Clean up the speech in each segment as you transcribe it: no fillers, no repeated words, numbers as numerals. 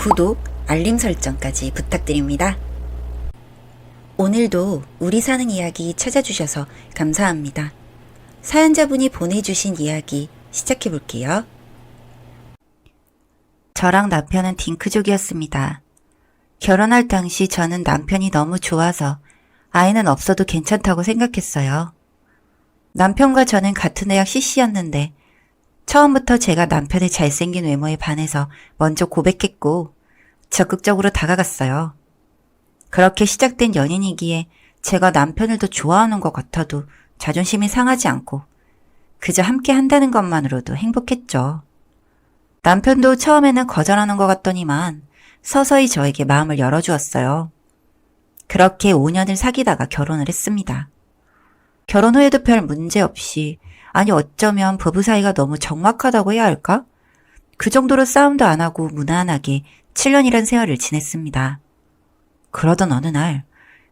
구독, 알림 설정까지 부탁드립니다. 오늘도 우리 사는 이야기 찾아주셔서 감사합니다. 사연자분이 보내주신 이야기 시작해볼게요. 저랑 남편은 딩크족이었습니다. 결혼할 당시 저는 남편이 너무 좋아서 아이는 없어도 괜찮다고 생각했어요. 남편과 저는 같은 대학 CC였는데 처음부터 제가 남편의 잘생긴 외모에 반해서 먼저 고백했고 적극적으로 다가갔어요. 그렇게 시작된 연인이기에 제가 남편을 더 좋아하는 것 같아도 자존심이 상하지 않고 그저 함께 한다는 것만으로도 행복했죠. 남편도 처음에는 거절하는 것 같더니만 서서히 저에게 마음을 열어주었어요. 그렇게 5년을 사귀다가 결혼을 했습니다. 결혼 후에도 별 문제 없이, 아니 어쩌면 부부 사이가 너무 적막하다고 해야 할까? 그 정도로 싸움도 안 하고 무난하게 7년이란 세월을 지냈습니다. 그러던 어느 날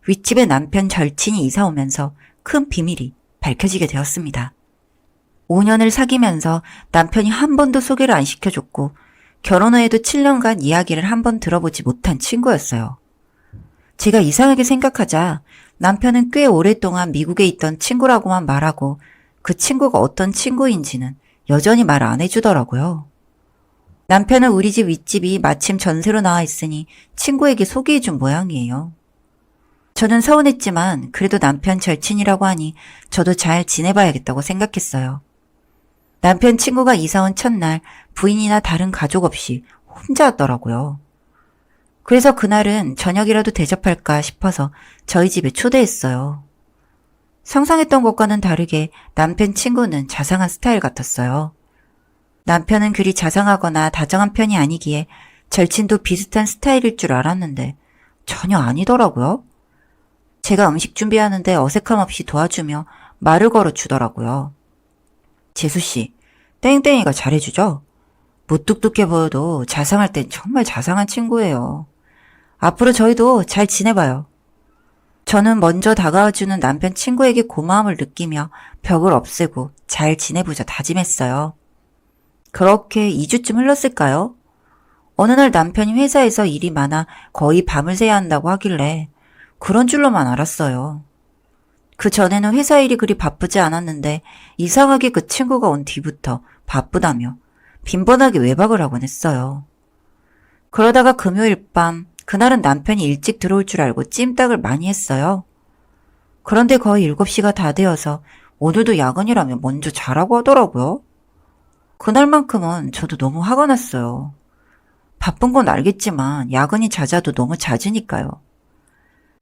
윗집에 남편 절친이 이사 오면서 큰 비밀이 밝혀지게 되었습니다. 5년을 사귀면서 남편이 한 번도 소개를 안 시켜줬고 결혼 후에도 7년간 이야기를 한 번 들어보지 못한 친구였어요. 제가 이상하게 생각하자 남편은 꽤 오랫동안 미국에 있던 친구라고만 말하고 그 친구가 어떤 친구인지는 여전히 말 안 해주더라고요. 남편은 우리 집 윗집이 마침 전세로 나와 있으니 친구에게 소개해준 모양이에요. 저는 서운했지만 그래도 남편 절친이라고 하니 저도 잘 지내봐야겠다고 생각했어요. 남편 친구가 이사온 첫날 부인이나 다른 가족 없이 혼자였더라고요. 그래서 그날은 저녁이라도 대접할까 싶어서 저희 집에 초대했어요. 상상했던 것과는 다르게 남편 친구는 자상한 스타일 같았어요. 남편은 그리 자상하거나 다정한 편이 아니기에 절친도 비슷한 스타일일 줄 알았는데 전혀 아니더라고요. 제가 음식 준비하는데 어색함 없이 도와주며 말을 걸어주더라고요. 재수씨, 땡땡이가 잘해주죠? 무뚝뚝해 보여도 자상할 땐 정말 자상한 친구예요. 앞으로 저희도 잘 지내봐요. 저는 먼저 다가와주는 남편 친구에게 고마움을 느끼며 벽을 없애고 잘 지내보자 다짐했어요. 그렇게 2주쯤 흘렀을까요? 어느 날 남편이 회사에서 일이 많아 거의 밤을 새야 한다고 하길래 그런 줄로만 알았어요. 그 전에는 회사 일이 그리 바쁘지 않았는데 이상하게 그 친구가 온 뒤부터 바쁘다며 빈번하게 외박을 하곤 했어요. 그러다가 금요일 밤 그날은 남편이 일찍 들어올 줄 알고 찜닭을 많이 했어요. 그런데 거의 7시가 다 되어서 오늘도 야근이라며 먼저 자라고 하더라고요. 그날만큼은 저도 너무 화가 났어요. 바쁜 건 알겠지만 야근이 잦아도 너무 잦으니까요.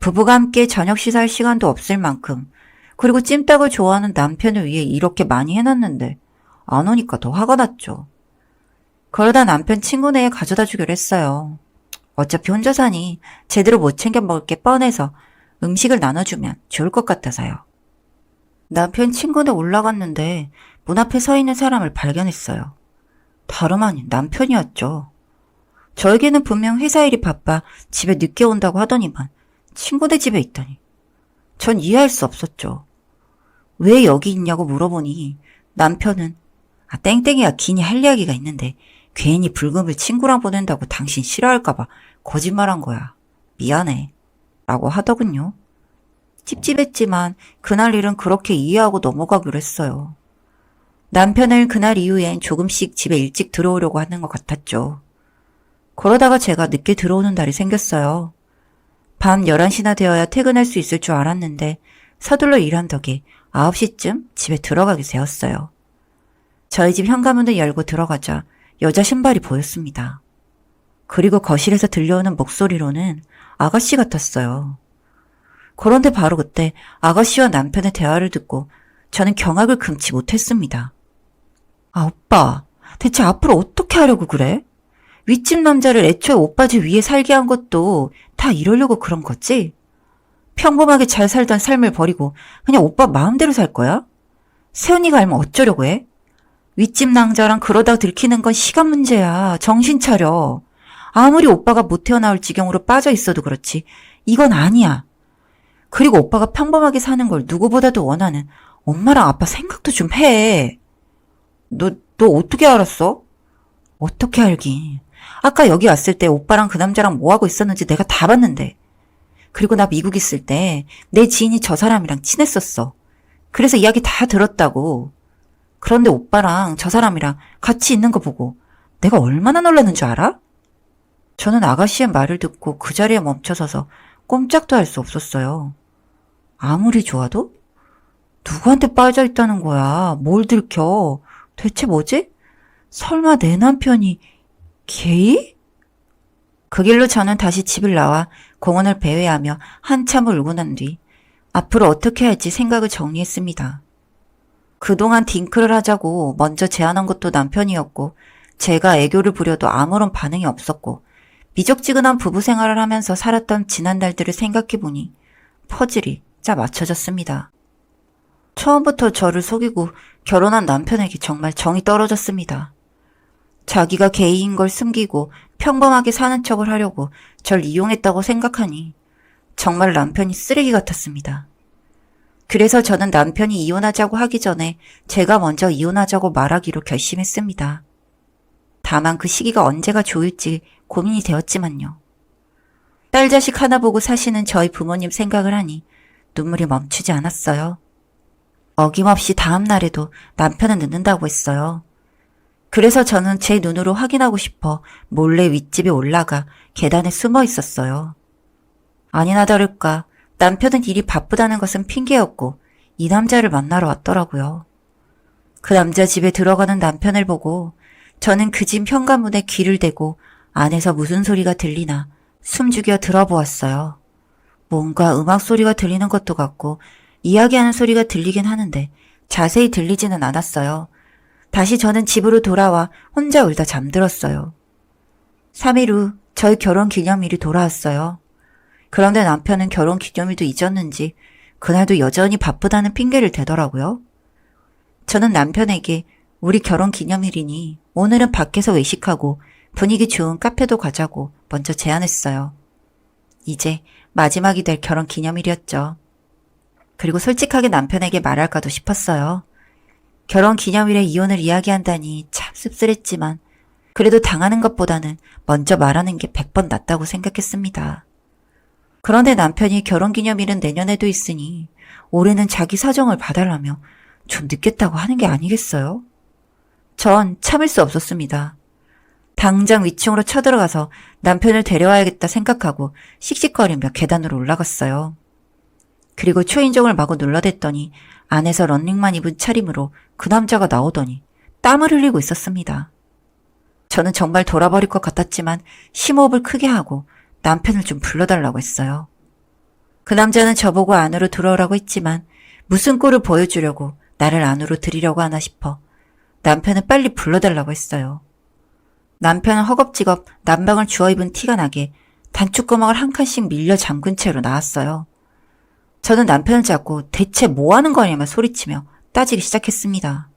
부부가 함께 저녁 식사할 시간도 없을 만큼 그리고 찜닭을 좋아하는 남편을 위해 이렇게 많이 해놨는데 안 오니까 더 화가 났죠. 그러다 남편 친구네에 가져다 주기로 했어요. 어차피 혼자 사니 제대로 못 챙겨 먹을 게 뻔해서 음식을 나눠주면 좋을 것 같아서요. 남편 친구네 올라갔는데 문 앞에 서 있는 사람을 발견했어요. 다름 아닌 남편이었죠. 저에게는 분명 회사 일이 바빠 집에 늦게 온다고 하더니만 친구네 집에 있다니. 전 이해할 수 없었죠. 왜 여기 있냐고 물어보니 남편은 땡땡이가 괜히 할 이야기가 있는데 괜히 불금을 친구랑 보낸다고 당신 싫어할까봐 거짓말한 거야. 미안해. 라고 하더군요. 찝찝했지만 그날 일은 그렇게 이해하고 넘어가기로 했어요. 남편을 그날 이후엔 조금씩 집에 일찍 들어오려고 하는 것 같았죠. 그러다가 제가 늦게 들어오는 날이 생겼어요. 밤 11시나 되어야 퇴근할 수 있을 줄 알았는데 서둘러 일한 덕에 9시쯤 집에 들어가게 되었어요. 저희 집 현관문을 열고 들어가자 여자 신발이 보였습니다. 그리고 거실에서 들려오는 목소리로는 아가씨 같았어요. 그런데 바로 그때 아가씨와 남편의 대화를 듣고 저는 경악을 금치 못했습니다. 오빠, 대체 앞으로 어떻게 하려고 그래? 윗집 남자를 애초에 오빠 집 위에 살게 한 것도 다 이러려고 그런 거지? 평범하게 잘 살던 삶을 버리고 그냥 오빠 마음대로 살 거야? 세연이가 알면 어쩌려고 해? 윗집 남자랑 그러다 들키는 건 시간 문제야. 정신 차려. 아무리 오빠가 못 태어나올 지경으로 빠져 있어도 그렇지 이건 아니야. 그리고 오빠가 평범하게 사는 걸 누구보다도 원하는 엄마랑 아빠 생각도 좀 해. 너 어떻게 알았어? 어떻게 알긴. 아까 여기 왔을 때 오빠랑 그 남자랑 뭐 하고 있었는지 내가 다 봤는데. 그리고 나 미국 있을 때 내 지인이 저 사람이랑 친했었어. 그래서 이야기 다 들었다고. 그런데 오빠랑 저 사람이랑 같이 있는 거 보고 내가 얼마나 놀랐는 줄 알아? 저는 아가씨의 말을 듣고 그 자리에 멈춰서서 꼼짝도 할 수 없었어요. 아무리 좋아도? 누구한테 빠져 있다는 거야? 뭘 들켜? 대체 뭐지? 설마 내 남편이 게이? 그 길로 저는 다시 집을 나와 공원을 배회하며 한참을 울고 난 뒤 앞으로 어떻게 할지 생각을 정리했습니다. 그동안 딩크를 하자고 먼저 제안한 것도 남편이었고 제가 애교를 부려도 아무런 반응이 없었고 미적지근한 부부 생활을 하면서 살았던 지난 날들을 생각해보니 퍼즐이 짜 맞춰졌습니다. 처음부터 저를 속이고 결혼한 남편에게 정말 정이 떨어졌습니다. 자기가 게이인 걸 숨기고 평범하게 사는 척을 하려고 절 이용했다고 생각하니 정말 남편이 쓰레기 같았습니다. 그래서 저는 남편이 이혼하자고 하기 전에 제가 먼저 이혼하자고 말하기로 결심했습니다. 다만 그 시기가 언제가 좋을지 고민이 되었지만요. 딸 자식 하나 보고 사시는 저희 부모님 생각을 하니 눈물이 멈추지 않았어요. 어김없이 다음 날에도 남편은 늦는다고 했어요. 그래서 저는 제 눈으로 확인하고 싶어 몰래 윗집에 올라가 계단에 숨어 있었어요. 아니나 다를까 남편은 일이 바쁘다는 것은 핑계였고 이 남자를 만나러 왔더라고요. 그 남자 집에 들어가는 남편을 보고 저는 그 집 현관문에 귀를 대고 안에서 무슨 소리가 들리나 숨죽여 들어보았어요. 뭔가 음악 소리가 들리는 것도 같고 이야기하는 소리가 들리긴 하는데 자세히 들리지는 않았어요. 다시 저는 집으로 돌아와 혼자 울다 잠들었어요. 3일 후 저희 결혼 기념일이 돌아왔어요. 그런데 남편은 결혼 기념일도 잊었는지 그날도 여전히 바쁘다는 핑계를 대더라고요. 저는 남편에게 우리 결혼 기념일이니 오늘은 밖에서 외식하고 분위기 좋은 카페도 가자고 먼저 제안했어요. 이제 마지막이 될 결혼 기념일이었죠. 그리고 솔직하게 남편에게 말할까도 싶었어요. 결혼 기념일에 이혼을 이야기한다니 참 씁쓸했지만 그래도 당하는 것보다는 먼저 말하는 게 100번 낫다고 생각했습니다. 그런데 남편이 결혼 기념일은 내년에도 있으니 올해는 자기 사정을 봐달라며 좀 늦겠다고 하는 게 아니겠어요? 전 참을 수 없었습니다. 당장 위층으로 쳐들어가서 남편을 데려와야겠다 생각하고 씩씩거리며 계단으로 올라갔어요. 그리고 초인종을 마구 눌러댔더니 안에서 런닝만 입은 차림으로 그 남자가 나오더니 땀을 흘리고 있었습니다. 저는 정말 돌아버릴 것 같았지만 심호흡을 크게 하고 남편을 좀 불러달라고 했어요. 그 남자는 저보고 안으로 들어오라고 했지만 무슨 꼴을 보여주려고 나를 안으로 들이려고 하나 싶어 남편은 빨리 불러달라고 했어요. 남편은 허겁지겁 남방을 주워 입은 티가 나게 단추구멍을 한 칸씩 밀려 잠근 채로 나왔어요. 저는 남편을 잡고 대체 뭐 하는 거냐며 소리치며 따지기 시작했습니다.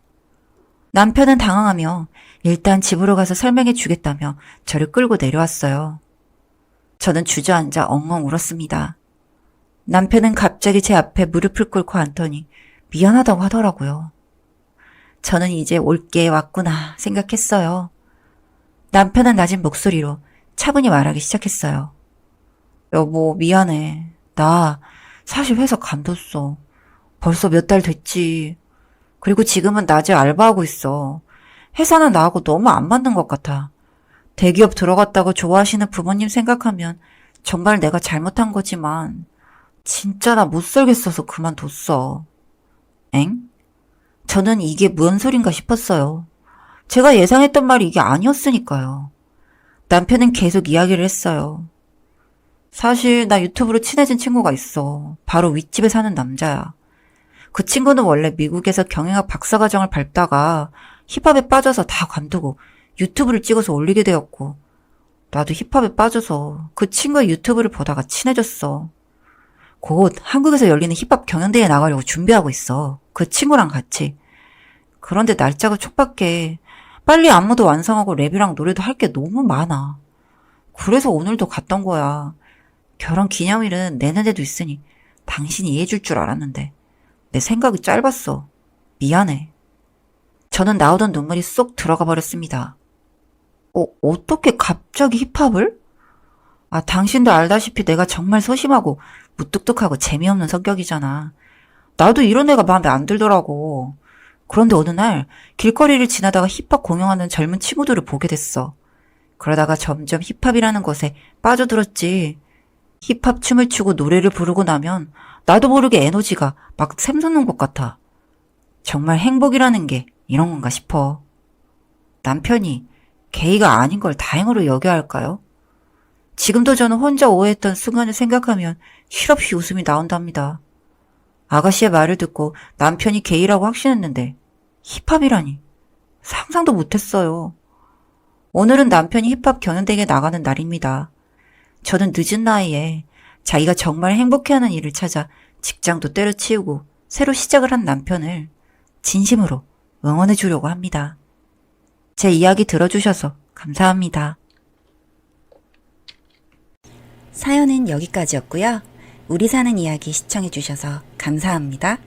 남편은 당황하며 일단 집으로 가서 설명해 주겠다며 저를 끌고 내려왔어요. 저는 주저앉아 엉엉 울었습니다. 남편은 갑자기 제 앞에 무릎을 꿇고 앉더니 미안하다고 하더라고요. 저는 이제 올 게 왔구나 생각했어요. 남편은 낮은 목소리로 차분히 말하기 시작했어요. 여보, 미안해. 나 사실 회사 관뒀어. 벌써 몇 달 됐지. 그리고 지금은 낮에 알바하고 있어. 회사는 나하고 너무 안 맞는 것 같아. 대기업 들어갔다고 좋아하시는 부모님 생각하면 정말 내가 잘못한 거지만 진짜 나 못 살겠어서 그만뒀어. 엥? 저는 이게 뭔 소린가 싶었어요. 제가 예상했던 말이 이게 아니었으니까요. 남편은 계속 이야기를 했어요. 사실 나 유튜브로 친해진 친구가 있어. 바로 윗집에 사는 남자야. 그 친구는 원래 미국에서 경영학 박사과정을 밟다가 힙합에 빠져서 다 관두고 유튜브를 찍어서 올리게 되었고 나도 힙합에 빠져서 그 친구의 유튜브를 보다가 친해졌어. 곧 한국에서 열리는 힙합 경연대회에 나가려고 준비하고 있어. 그 친구랑 같이. 그런데 날짜가 촉박해. 빨리 안무도 완성하고 랩이랑 노래도 할 게 너무 많아. 그래서 오늘도 갔던 거야. 결혼 기념일은 내년에도 있으니 당신이 이해해줄 줄 알았는데 내 생각이 짧았어. 미안해. 저는 나오던 눈물이 쏙 들어가 버렸습니다. 어떻게 갑자기 힙합을? 당신도 알다시피 내가 정말 소심하고 무뚝뚝하고 재미없는 성격이잖아. 나도 이런 애가 마음에 안 들더라고. 그런데 어느 날 길거리를 지나다가 힙합 공연하는 젊은 친구들을 보게 됐어. 그러다가 점점 힙합이라는 것에 빠져들었지. 힙합 춤을 추고 노래를 부르고 나면 나도 모르게 에너지가 막 샘솟는 것 같아. 정말 행복이라는 게 이런 건가 싶어. 남편이 게이가 아닌 걸 다행으로 여겨야 할까요? 지금도 저는 혼자 오해했던 순간을 생각하면 실없이 웃음이 나온답니다. 아가씨의 말을 듣고 남편이 게이라고 확신했는데 힙합이라니 상상도 못했어요. 오늘은 남편이 힙합 경연대회에 나가는 날입니다. 저는 늦은 나이에 자기가 정말 행복해하는 일을 찾아 직장도 때려치우고 새로 시작을 한 남편을 진심으로 응원해 주려고 합니다. 제 이야기 들어주셔서 감사합니다. 사연은 여기까지였고요. 우리 사는 이야기 시청해 주셔서 감사합니다.